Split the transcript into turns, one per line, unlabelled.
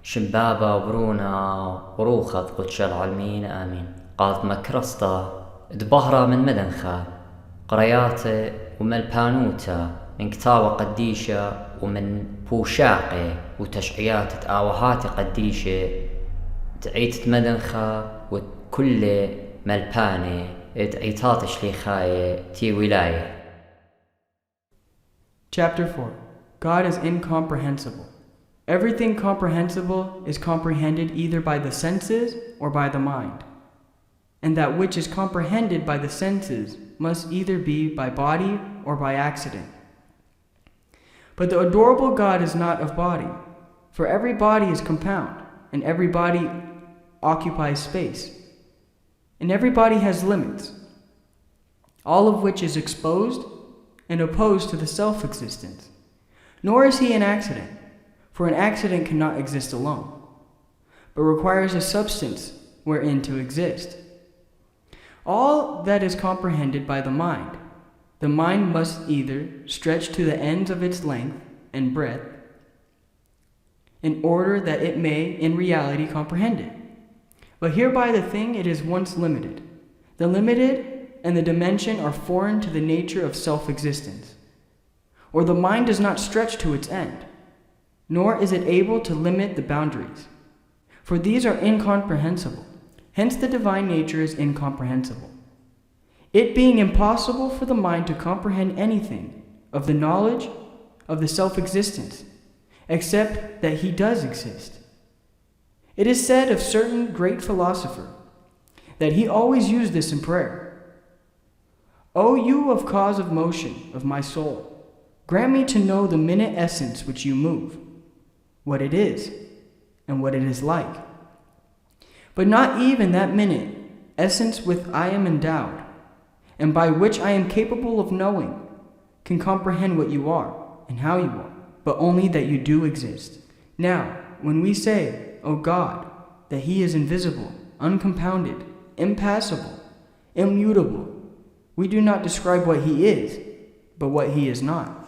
شمبابا وبرونا وروخة قدش العالمين آمين. قاض مكرسطة دبهرة من مدنخة قرياتي ومن البانوتا من كتاوة قديشة ومن بوشاقي وتشعيات تآوهات قديشة تعيت مدنخة وكل ملباني تعيتات شليخاية تي ولاية.
Chapter 4. God is incomprehensible. Everything comprehensible is comprehended either by the senses or by the mind. And that which is comprehended by the senses must either be by body or by accident. But the adorable God is not of body, for every body is compound, and every body occupies space. And every body has limits, all of which is exposed and opposed to the self-existence. Nor is he an accident, for an accident cannot exist alone, but requires a substance wherein to exist. All that is comprehended by the mind must either stretch to the ends of its length and breadth, in order that it may in reality comprehend it. But hereby the thing it is once limited. The limited and the dimension are foreign to the nature of self-existence. Or the mind does not stretch to its end, nor is it able to limit the boundaries, for these are incomprehensible. Hence the divine nature is incomprehensible. It being impossible for the mind to comprehend anything of the knowledge of the self-existence, except that he does exist. It is said of certain great philosopher that he always used this in prayer. O you of cause of motion of my soul, grant me to know the minute essence which you move, what it is, and what it is like. But not even that minute essence with I am endowed, and by which I am capable of knowing, can comprehend what you are and how you are, but only that you do exist. Now, when we say, O God, that he is invisible, uncompounded, impassible, immutable, we do not describe what he is, but what he is not.